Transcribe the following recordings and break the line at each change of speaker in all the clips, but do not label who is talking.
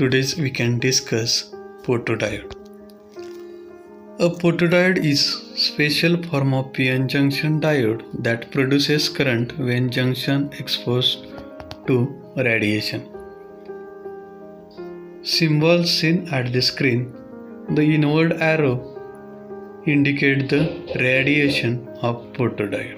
Today we can discuss photodiode. A photodiode is special form of p-n junction diode that produces current when junction exposed to radiation. Symbols seen at the screen. The inward arrow indicate the radiation of photodiode.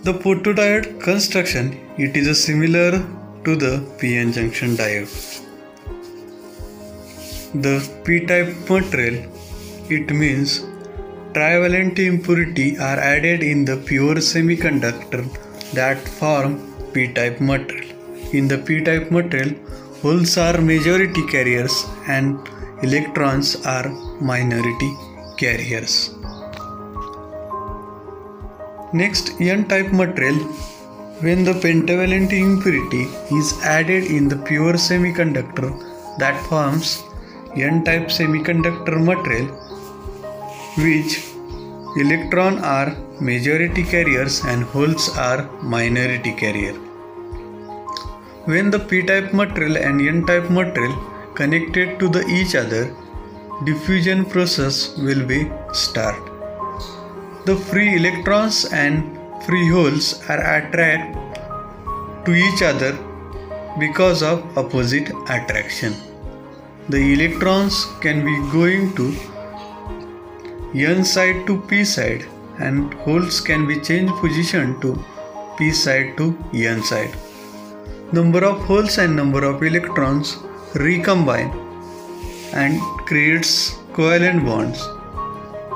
The photodiode construction, it is similar to the p-n junction diode. The p-type material, it means trivalent impurity are added in the pure semiconductor that form p-type material. In the p-type material, holes are majority carriers and electrons are minority carriers. Next, n-type material. When the pentavalent impurity is added in the pure semiconductor that forms n-type semiconductor material, which electrons are majority carriers and holes are minority carrier. When the p-type material and n-type material connected to each other, diffusion process will be start. The free electrons and free holes are attracted to each other because of opposite attraction. The electrons can be going to n side to p side and holes can be changed position to p side to n side. Number of holes and number of electrons recombine and creates covalent bonds,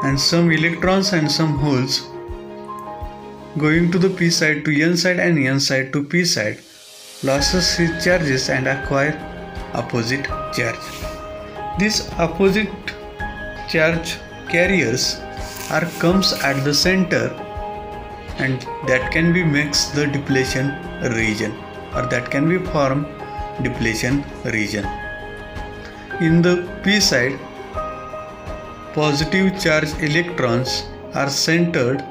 and some electrons and some holes going to the p side to n side and n side to p side loses its charges and acquire opposite charge. These opposite charge carriers are comes at the center, and that can be makes the depletion region, or that can be form depletion region. In the p side, positive charge electrons are centered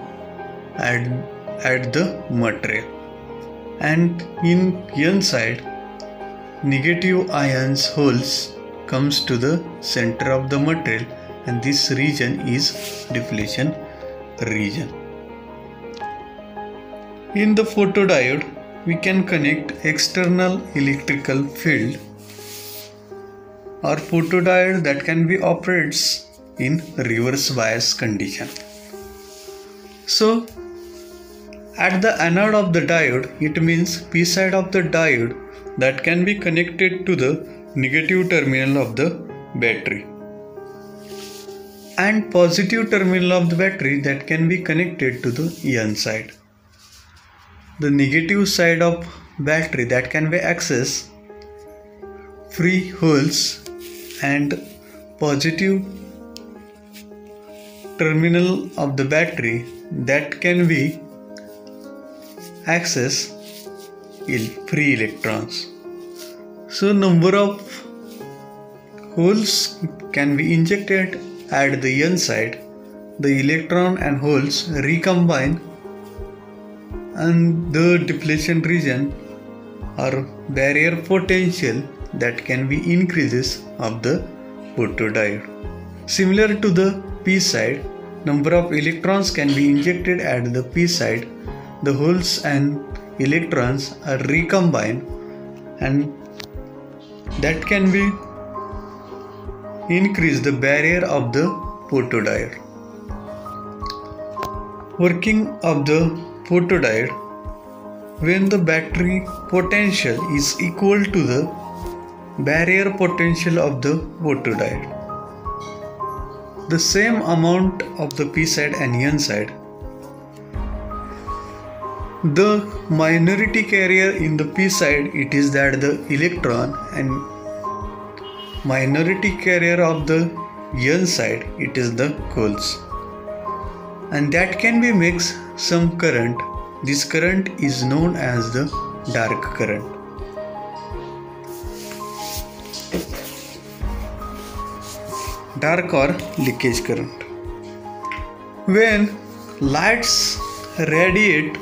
at the material, and in n side, negative ions holes comes to the center of the material, and this region is depletion region. In the photodiode, we can connect external electrical field or photodiode that can be operates in reverse bias condition. So at the anode of the diode, it means p side of the diode that can be connected to the negative terminal of the battery, and positive terminal of the battery that can be connected to the n side. The negative side of battery that can be access free holes, and positive terminal of the battery that can be access free electrons. So number of holes can be injected at the n side. The electron and holes recombine, and the depletion region or barrier potential that can be increases of the photodiode. Similar to the p side, number of electrons can be injected at the p side. The holes and electrons are recombined, and that can be increase the barrier of the photodiode. Working of the photodiode, when the battery potential is equal to the barrier potential of the photodiode, the same amount of the p side and n side, the minority carrier in the p side, it is that the electron, and minority carrier of the n side, it is the holes, and that can be mix some current. This current is known as the dark current. Dark or leakage current. When lights radiate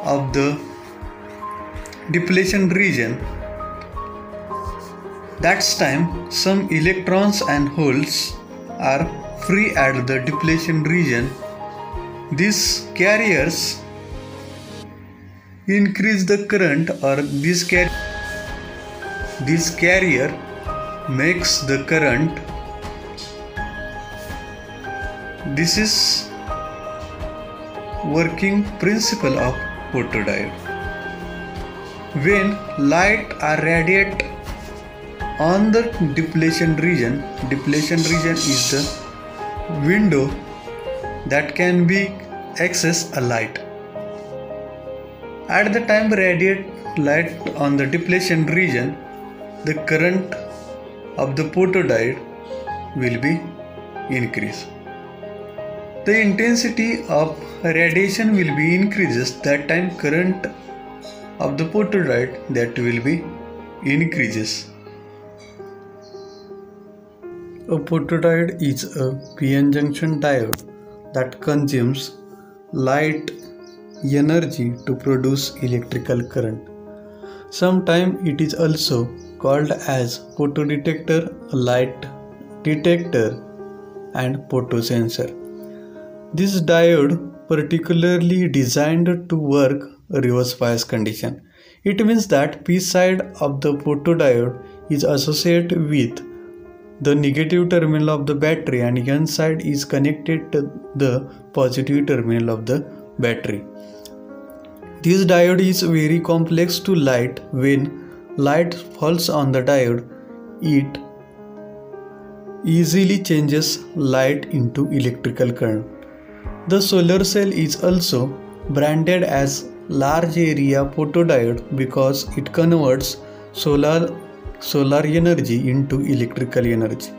of the depletion region, That's time some electrons and holes are free at the depletion region. These carriers increase the current, or this carrier makes the current. This is working principle of photodiode. When light are radiate on the depletion region is the window that can be access a light. At the time radiate light on the depletion region, the current of the photodiode will be increased. The intensity of radiation will be increases. That time current of the photodiode that will be increases. A photodiode is a PN junction diode that consumes light energy to produce electrical current. Sometimes it is also called as photodetector, light detector, and photosensor. This diode particularly designed to work reverse bias condition. It means that P side of the photodiode is associated with the negative terminal of the battery and N side is connected to the positive terminal of the battery. This diode is very complex to light. When light falls on the diode, it easily changes light into electrical current. The solar cell is also branded as large area photodiode because it converts solar energy into electrical energy.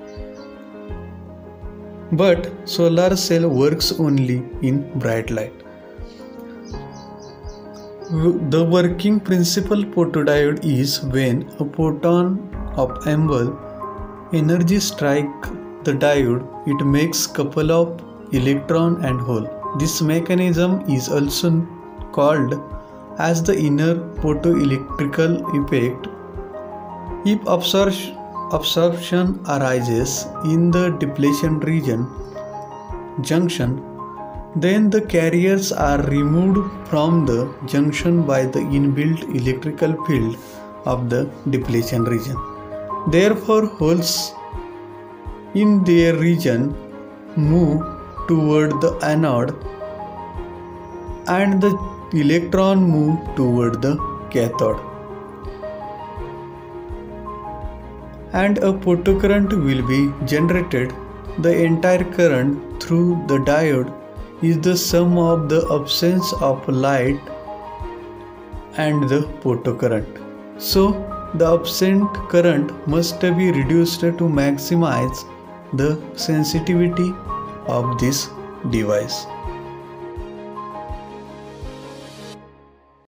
But solar cell works only in bright light. The working principle photodiode is when a photon of ambient energy strike the diode, it makes couple of electron and hole. This mechanism is also called as the inner photoelectrical effect. If absorption arises in the depletion region junction, then the carriers are removed from the junction by the inbuilt electrical field of the depletion region. Therefore, holes in their region move toward the anode and the electron move toward the cathode. And a photocurrent will be generated. The entire current through the diode is the sum of the absence of light and the photocurrent. So, the absent current must be reduced to maximize the sensitivity of this device.